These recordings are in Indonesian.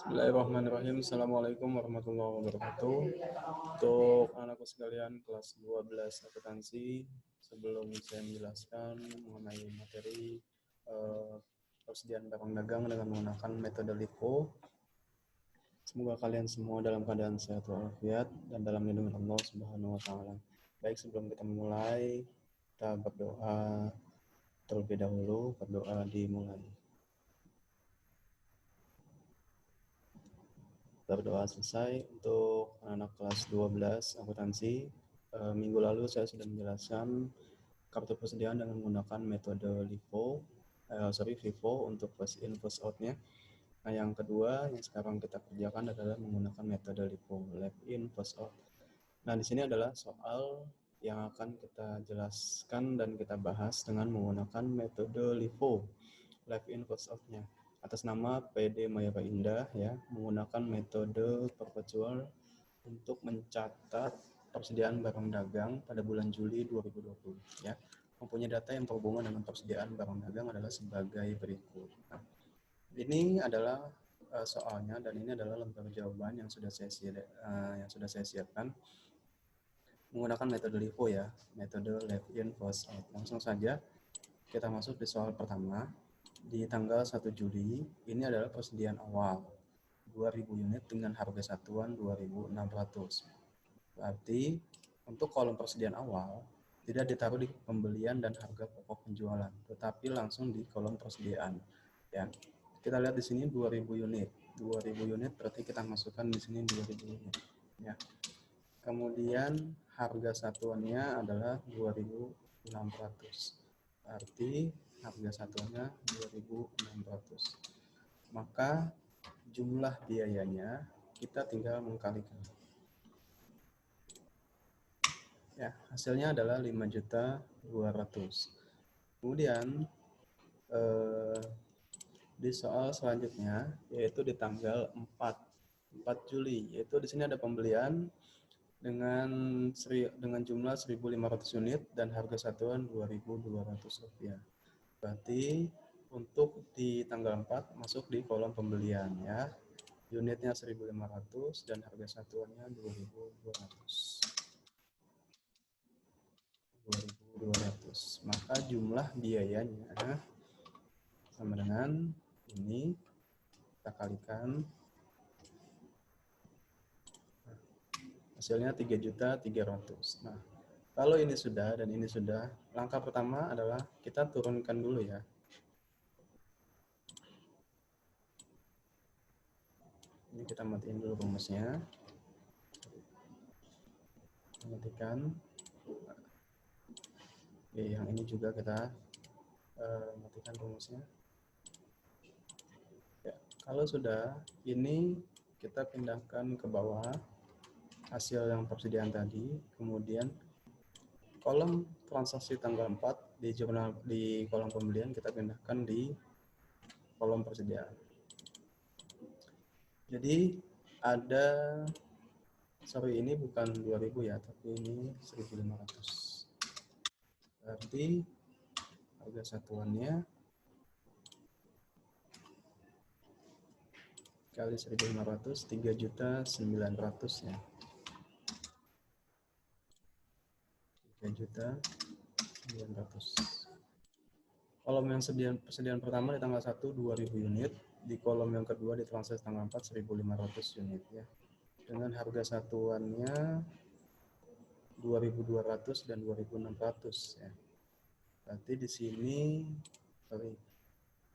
Bismillahirrahmanirrahim. Assalamualaikum warahmatullahi wabarakatuh. Untuk anakku sekalian kelas 12 akuntansi, sebelum saya menjelaskan mengenai materi persediaan barang dagang dengan menggunakan metode LIFO, semoga kalian semua dalam keadaan sehat walafiat dan dalam lindungan Allah Subhanahu wa taala. Baik, sebelum kita memulai, kita berdoa terlebih dahulu. Berdoa dimulai. Berdoa selesai. Untuk anak kelas 12 akuntansi, minggu lalu saya sudah menjelaskan kartu persediaan dengan menggunakan metode FIFO untuk first in first out-nya. Nah, yang kedua yang sekarang kita kerjakan adalah menggunakan metode LIFO, left in first out. Nah, di sini adalah soal yang akan kita jelaskan dan kita bahas dengan menggunakan metode LIFO, left in first out-nya. Atas nama PD Mayora Indah, ya, menggunakan metode perpetual untuk mencatat persediaan barang dagang pada bulan Juli 2020, ya. Mempunyai data yang berhubungan dengan persediaan barang dagang adalah sebagai berikut. Nah, ini adalah soalnya, dan ini adalah lembar jawaban yang sudah saya siapkan menggunakan metode LIFO, ya, metode left in first out. Langsung saja kita masuk di soal pertama. Di tanggal 1 Juli, ini adalah persediaan awal 2000 unit dengan harga satuan 2.600. Berarti untuk kolom persediaan awal tidak ditaruh di pembelian dan harga pokok penjualan, tetapi langsung di kolom persediaan. Ya, kita lihat di sini 2000 unit. 2000 unit berarti kita masukkan di sini 2000 unit. Ya. Kemudian harga satuannya adalah 2.600. Berarti harga satuannya 2.600. Maka jumlah biayanya kita tinggal mengkalikan. Ya, hasilnya adalah 5.200.000. Kemudian di soal selanjutnya, yaitu di tanggal 4 Juli, yaitu di sini ada pembelian dengan jumlah 1.500 unit dan harga satuan Rp2.200. Berarti untuk di tanggal 4 masuk di kolom pembelian, ya. Unitnya 1.500 dan harga satuannya 2.200. Maka jumlah biayanya sama dengan ini, kita kalikan, hasilnya 3.300.000. Nah, kalau ini sudah dan ini sudah, langkah pertama adalah kita turunkan dulu, ya. Ini kita matiin dulu rumusnya. Matikan. Oke, yang ini juga kita matikan rumusnya. Ya, kalau sudah, ini kita pindahkan ke bawah hasil yang persediaan tadi, kemudian kolom transaksi tanggal 4 di kolom pembelian kita pindahkan di kolom persediaan. Jadi ada, ini bukan 2.000, ya, tapi ini 1.500. Berarti harga satuannya kali 1.500, 3.900.000, ya. 3.900.000. Kolom yang persediaan pertama di tanggal 1 2.000 unit, di kolom yang kedua di transaksi tanggal 4 1.500 unit, ya. Dengan harga satuannya 2.200 dan 2.600, ya. Berarti di sini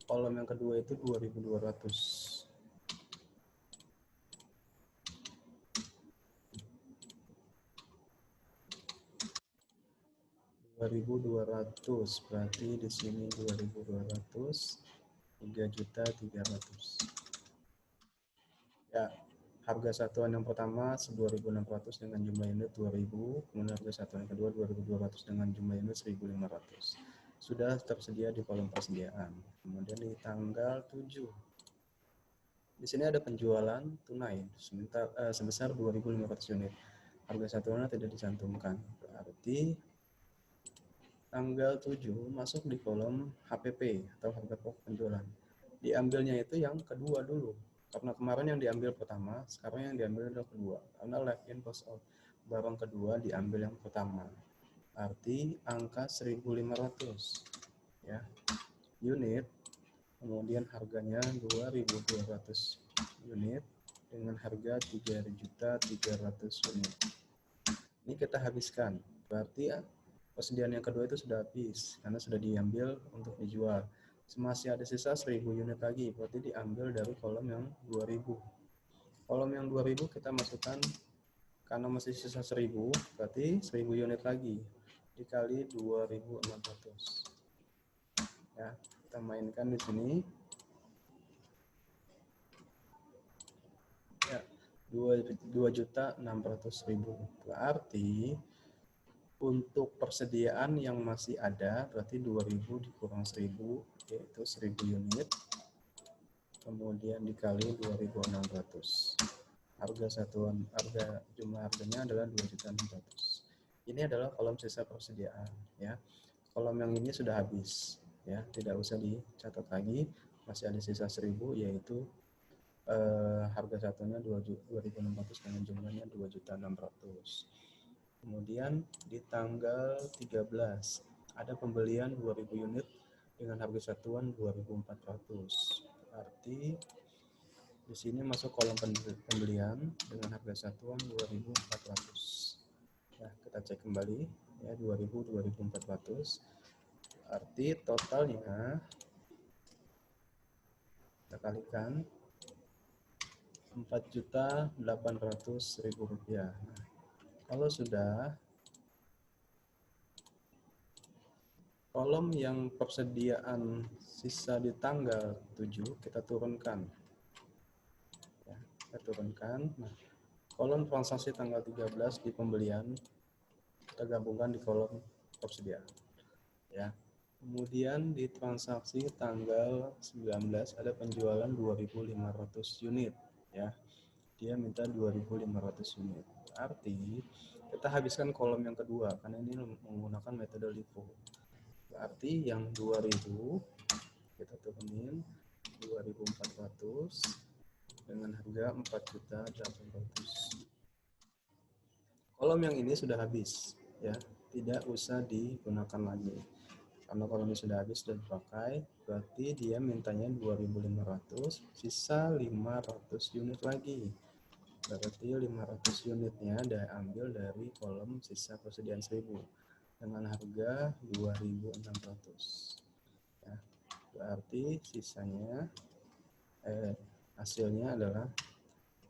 kolom yang kedua itu 2.200. 2.200, berarti di sini 2.200, 3.300.000. Ya, harga satuan yang pertama 2.600 dengan jumlah unit 2.000, kemudian harga satuan yang kedua 2.200 dengan jumlah unit 1.500. Sudah tersedia di kolom persediaan. Kemudian di tanggal 7, di sini ada penjualan tunai sebesar 2.500 unit. Harga satuannya tidak dicantumkan. Berarti tanggal 7 masuk di kolom HPP atau harga pokok penjualan. Diambilnya itu yang kedua dulu. Karena kemarin yang diambil pertama, sekarang yang diambil adalah kedua. Karena left in post out, barang kedua diambil yang pertama. Arti angka 1.500 ya. Unit, kemudian harganya 2.200 unit dengan harga 3.300.000 unit. Ini kita habiskan. Berarti persediaan yang kedua itu sudah habis karena sudah diambil untuk dijual. Masih ada sisa 1.000 unit lagi, berarti diambil dari kolom yang 2.000. Kolom yang 2.000 kita masukkan, karena masih sisa 1.000, berarti 1.000 unit lagi dikali 2.600. Ya, kita mainkan di sini. Ya, 2.600.000. Berarti untuk persediaan yang masih ada berarti 2.000 dikurang 1.000 yaitu 1.000 unit, kemudian dikali 2.600. Jumlah harganya adalah 2.600.000. Ini adalah kolom sisa persediaan ya. Kolom yang ini sudah habis ya, tidak usah dicatat lagi, masih ada sisa 1.000 yaitu harga satunya 2.600 dengan jumlahnya 2.600.000. Kemudian di tanggal 13 ada pembelian 2.000 unit dengan harga satuan 2.400. Berarti di sini masuk kolom pembelian dengan harga satuan 2.400. Nah, kita cek kembali ya, 2.400. Arti totalnya kita kalikan 4.800.000 rupiah. Nah, kalau sudah, kolom yang persediaan sisa di tanggal 7 kita turunkan. Ya, kita turunkan. Nah, kolom transaksi tanggal 13 di pembelian kita gabungkan di kolom persediaan. Ya. Kemudian di transaksi tanggal 19 ada penjualan 2.500 unit ya. Dia minta 2.500 unit. Arti kita habiskan kolom yang kedua karena ini menggunakan metode LIFO. Berarti yang 2.000 kita turunin 2.400 dengan harga 4.800. Kolom yang ini sudah habis ya, tidak usah digunakan lagi. Karena kolom ini sudah habis dan dipakai, berarti dia mintanya 2.500, sisa 500 unit lagi. Berarti 500 unitnya diambil dari kolom sisa persediaan 1.000 dengan harga 2.600. Ya, berarti sisanya hasilnya adalah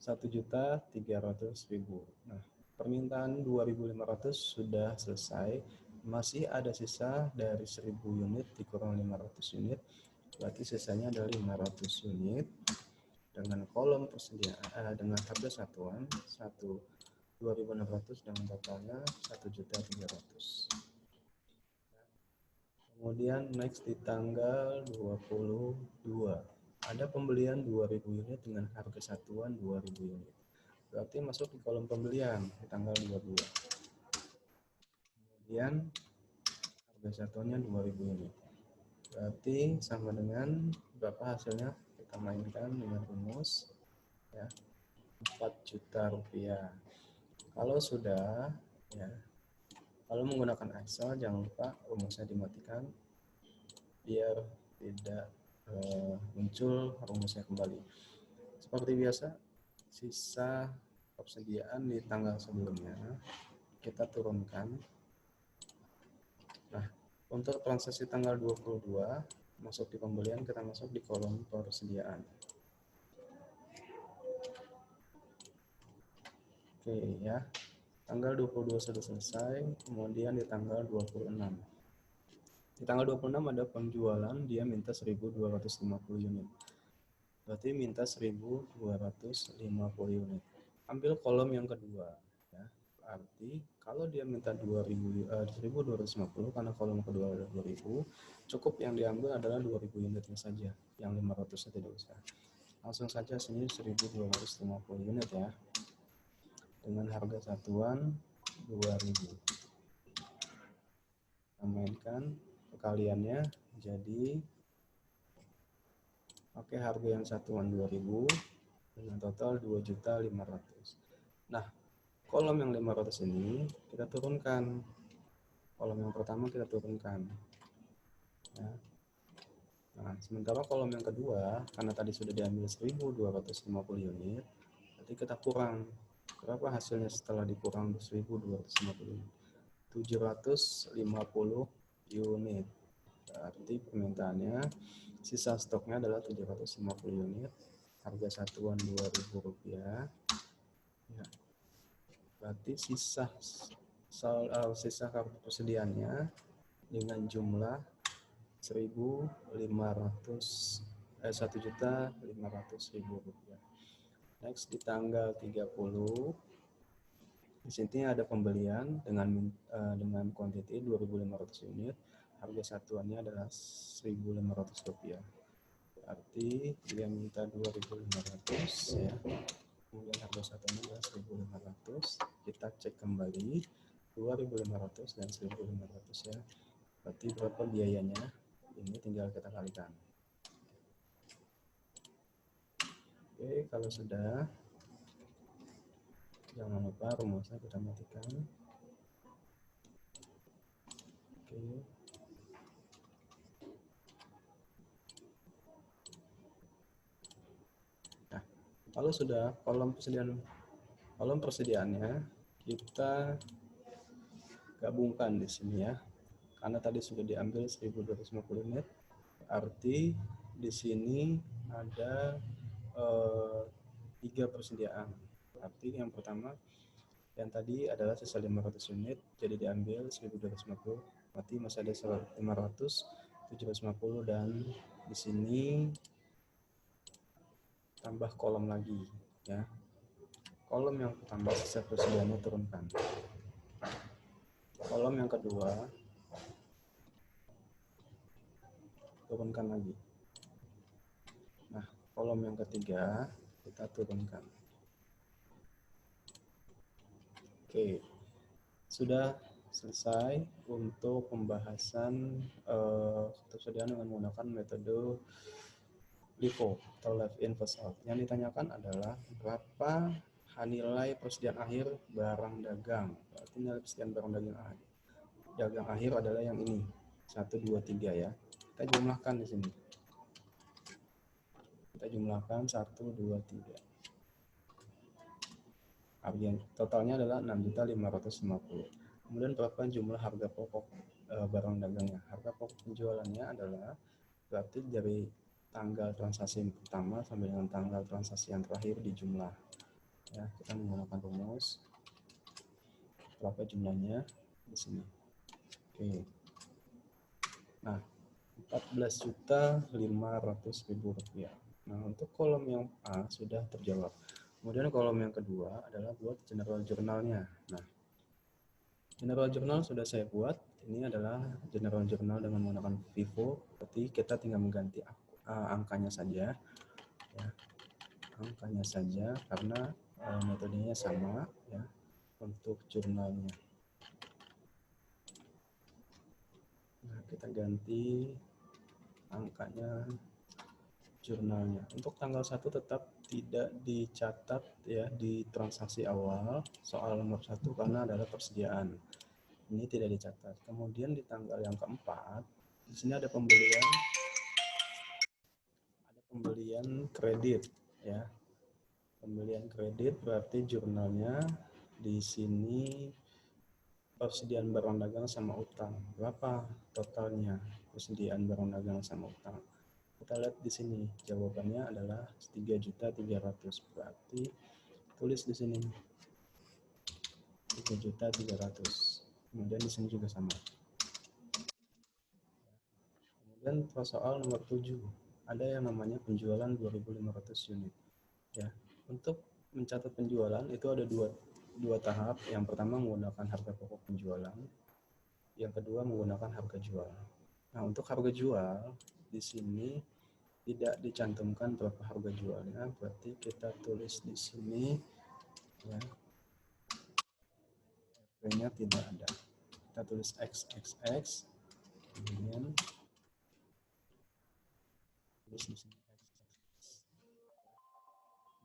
1.300.000. Nah, permintaan 2.500 sudah selesai. Masih ada sisa dari 1.000 unit dikurang 500 unit, berarti sisanya adalah 500 unit dengan kolom persediaan dengan harga satuan 2.600 dengan totalnya 1.300.000. Kemudian next di tanggal 22 ada pembelian 2.000 unit dengan harga satuan 2.000 unit. Berarti masuk di kolom pembelian di tanggal 22. Kemudian harga satuannya 2.000 unit. Berarti sama dengan berapa hasilnya? Kita mainkan dengan rumus ya, 4 juta rupiah. Kalau sudah ya, kalau menggunakan Excel jangan lupa rumusnya dimatikan biar tidak muncul rumusnya kembali. Seperti biasa, sisa persediaan di tanggal sebelumnya kita turunkan. Nah, untuk transaksi tanggal 22 masuk di pembelian, kita masuk di kolom persediaan. Oke ya, tanggal 22 sudah selesai, kemudian di tanggal 26. Di tanggal 26 ada penjualan, dia minta 1.250 unit. Berarti minta 1.250 unit. Ambil kolom yang kedua ya. Berarti kalau dia minta 1.250 karena kolom kedua ada 2.000, cukup yang diambil adalah 2.000 unitnya saja. Yang 500 tidak usah. Langsung saja sini 1.250 unit ya. Dengan harga satuan 2.000. Kita mainkan perkaliannya jadi harga yang satuan 2.000 dengan total 2.500.000. Nah, kolom yang 500 ini kita turunkan. Kolom yang pertama kita turunkan. Ya. Nah, sementara kolom yang kedua, karena tadi sudah diambil 1.250 unit, berarti kita kurang. Berapa hasilnya setelah dikurang 1.250 unit? 750 unit. Berarti permintaannya, sisa stoknya adalah 750 unit. Harga satuan Rp2.000. Ya. Berarti sisa kartu persediaannya dengan jumlah 1.500.000 rupiah. Next di tanggal 30 di sini ada pembelian dengan quantity 2.500 unit. Harga satuannya adalah Rp1.500. Berarti dia minta 2.500 ya. Kemudian harga satuannya adalah 1.500. Kita cek kembali 2.500 dan 1.500 ya. Berarti berapa biayanya? Ini tinggal kita kalikan. Oke, kalau sudah, jangan lupa rumusnya kita matikan. Oke. Nah, kalau sudah kolom persediaannya kita gabungkan di sini ya. Karena tadi sudah diambil 1.250 unit, arti di sini ada 3 persediaan. Arti yang pertama yang tadi adalah sisa 500 unit, jadi diambil 1.250, berarti masih ada 500, 750, dan di sini tambah kolom lagi ya. Kolom yang tambah sisa persediaannya turunkan. Kolom yang kedua turunkan lagi. Nah, kolom yang ketiga kita turunkan. Oke, sudah selesai untuk pembahasan persediaan dengan menggunakan metode LIFO atau Live In First Out. Yang ditanyakan adalah berapa nilai persediaan akhir barang dagang. Berarti nilai persediaan barang dagang akhir adalah yang ini, 1, 2, 3 ya. Kita jumlahkan di sini. Kita jumlahkan 1, 2, 3. Totalnya adalah 6.550. Kemudian berapa jumlah harga pokok barang dagangnya? Harga pokok penjualannya adalah berarti dari tanggal transaksi yang pertama sampai dengan tanggal transaksi yang terakhir di jumlah. Ya, kita menggunakan rumus. Berapa jumlahnya di sini? Oke. Nah, 14.500.000 rupiah. Nah, untuk kolom yang A sudah terjawab. Kemudian kolom yang kedua adalah buat general journalnya. Nah, general journal sudah saya buat. Ini adalah general journal dengan menggunakan Vivo. Berarti kita tinggal mengganti angkanya saja. Ya, angkanya saja karena metodenya sama ya untuk jurnalnya. Nah, kita ganti angkanya jurnalnya. Untuk tanggal 1 tetap tidak dicatat ya di transaksi awal soal nomor 1 karena adalah persediaan. Ini tidak dicatat. Kemudian di tanggal yang keempat, di sini ada pembelian kredit ya. Pembelian kredit berarti jurnalnya di sini persediaan barang dagang sama utang. Berapa totalnya persediaan barang dagang sama utang? Kita lihat di sini jawabannya adalah 3.300.000. Berarti tulis di sini 3.300.000. Kemudian di sini juga sama. Kemudian soal nomor 7, ada yang namanya penjualan 2.500 unit. Ya, untuk mencatat penjualan itu ada dua tahap. Yang pertama menggunakan harga pokok penjualan, yang kedua menggunakan harga jual. Nah, untuk harga jual di sini tidak dicantumkan berapa harga jualnya, berarti kita tulis di sini ya. Harganya tidak ada. Kita tulis XXX, kemudian tulis di sini XXX.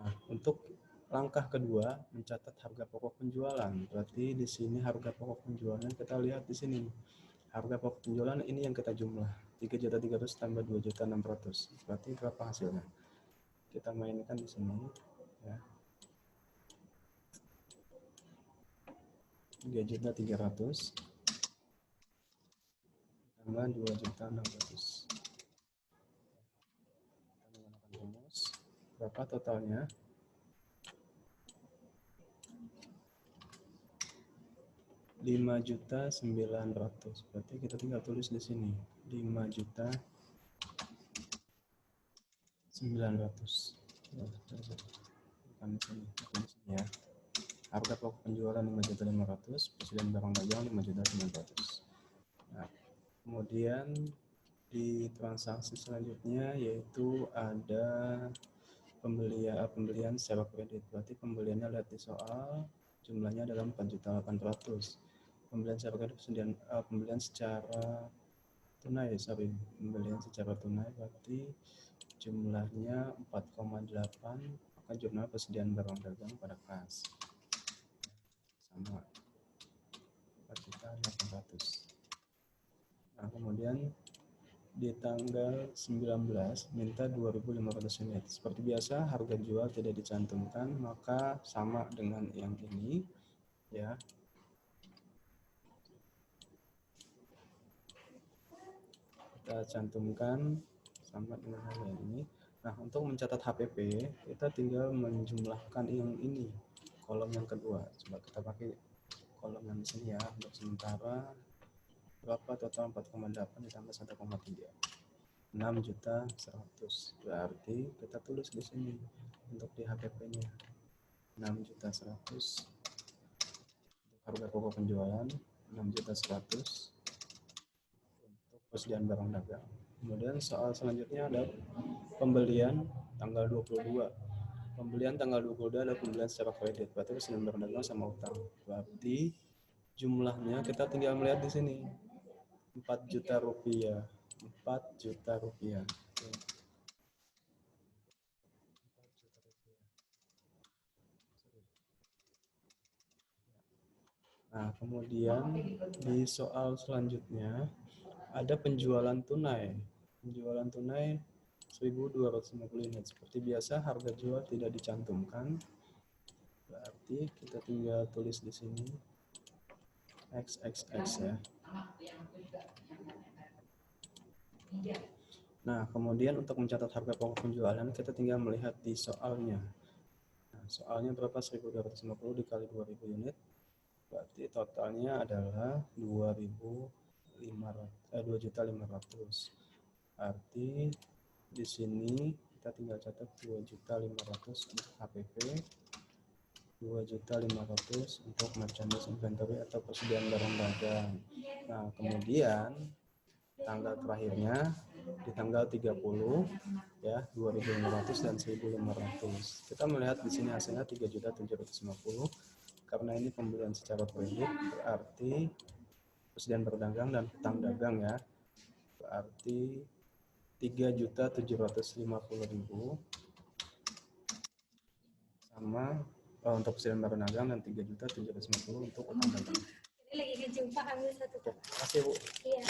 Nah, Untuk langkah kedua, mencatat harga pokok penjualan. Berarti di sini harga pokok penjualan kita lihat di sini. Harga pokok penjualan ini yang kita jumlah. 3.300.000 tambah 2.600.000. Berarti berapa hasilnya? Kita mainkan di sini ya. 3.300.000 tambah 2.600.000. Kita menggunakan rumus. Berapa totalnya? 5.900.000. Berarti kita tinggal tulis di sini 5.900.000. Bukan di sini, ya. Harga pokok penjualan 5.500.000, persediaan barang dagang 5.900.000. Nah, kemudian di transaksi selanjutnya yaitu ada pembelian secara kredit. Berarti pembeliannya lihat di soal, jumlahnya adalah 4.800.000. Pembelian secara kredit, pembelian secara tunai, pembelian secara tunai berarti jumlahnya 4,8, maka jumlah persediaan barang dagang pada kas sama 4.800.000. Nah, kemudian di tanggal 19 minta 2.500 unit. Seperti biasa harga jual tidak dicantumkan, maka sama dengan yang ini ya. Kita cantumkan sama dengan yang ini. Nah, untuk mencatat HPP kita tinggal menjumlahkan yang ini, kolom yang kedua. Coba kita pakai kolom yang di sini ya. Untuk sementara berapa total 4,8 ditambah 1,3, 6.100.000. Berarti kita tulis di sini untuk di HPP-nya 6.100.000 untuk harga pokok penjualan, 6.100.000 untuk persediaan barang dagang. Kemudian soal selanjutnya ada pembelian tanggal 22. Pembelian tanggal 22 ada pembelian secara kredit, berarti persediaan barang dagang sama utang. Berarti jumlahnya kita tinggal melihat di sini 4 juta rupiah. 4 juta rupiah. Nah, kemudian di soal selanjutnya ada penjualan tunai. Penjualan tunai 1.250 unit. Seperti biasa harga jual tidak dicantumkan. Berarti kita tinggal tulis di sini XXX ya. Nah, kemudian untuk mencatat harga pokok penjualan kita tinggal melihat di soalnya. Nah, soalnya berapa? 1.250 dikali 2.000 unit. Berarti totalnya adalah 2.500. Arti di sini kita tinggal catat 2.500.000 untuk HPP, 2.500.000 untuk merchandise inventory atau persediaan barang dagang. Nah, kemudian tanggal terakhirnya di tanggal 30 ya, 2.500 dan 1.500. Kita melihat di sini hasilnya 3.750. Karena ini pembelian secara kredit, berarti persediaan berdagang dan hutang dagang ya. Berarti 3.750.000 sama untuk persediaan barang dagang dan 3.750 untuk hutang dagang. Ini lagi ngejumpa ambil satu. Terima kasih, Bu. Iya.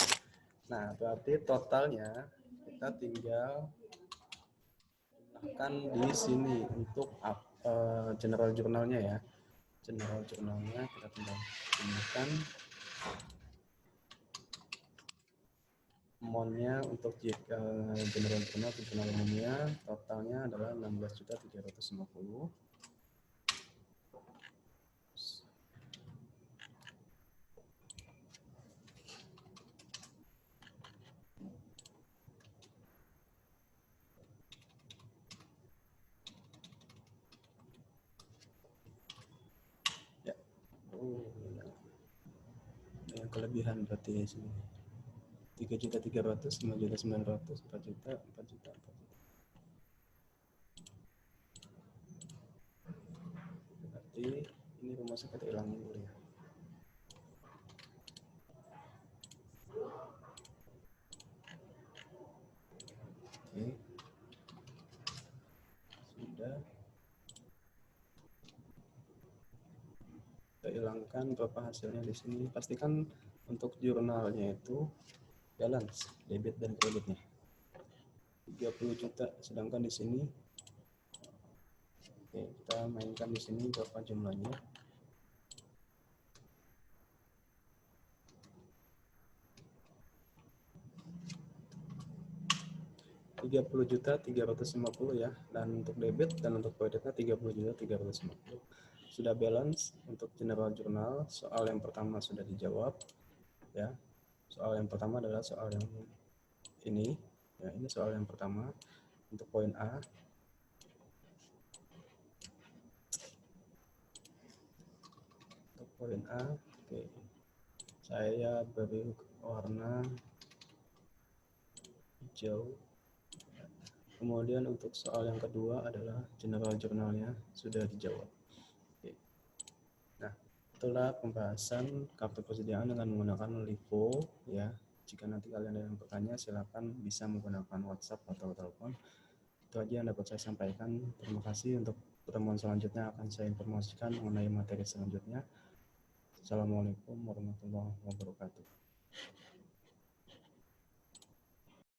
Nah, berarti totalnya kita tinggal gunakan di sini untuk general jurnalnya ya. General jurnalnya kita tinggal gunakan amount-nya untuk general jurnal ke jurnal umumnya totalnya adalah 16.350. Ya. Oh, yang kelebihan berarti di sini. 3.300.000, 5.900.000, 4 juta, 4 juta, 4 juta. Berarti ini rumusnya kita hilangin dulu ya. Oke. Sudah. kita hilangkan berapa hasilnya di sini. Pastikan untuk jurnalnya itu balance debit dan kreditnya 30 juta, sedangkan di sini oke, kita mainkan di sini berapa jumlahnya. Rp30.350 ya, dan untuk debit dan untuk kreditnya Rp30.350. Sudah balance untuk general journal. Soal yang pertama sudah dijawab ya. Soal yang pertama adalah soal yang ini ya, ini soal yang pertama untuk poin A. Untuk poin A, oke, saya beri warna hijau. Kemudian untuk soal yang kedua adalah general jurnalnya sudah dijawab. Oke. Nah, setelah pembahasan kartu persediaan dengan menggunakan LIFO ya, jika nanti kalian ada yang bertanya silakan bisa menggunakan WhatsApp atau telepon. Itu aja yang dapat saya sampaikan. Terima kasih. Untuk pertemuan selanjutnya akan saya informasikan mengenai materi selanjutnya. Assalamualaikum warahmatullahi wabarakatuh.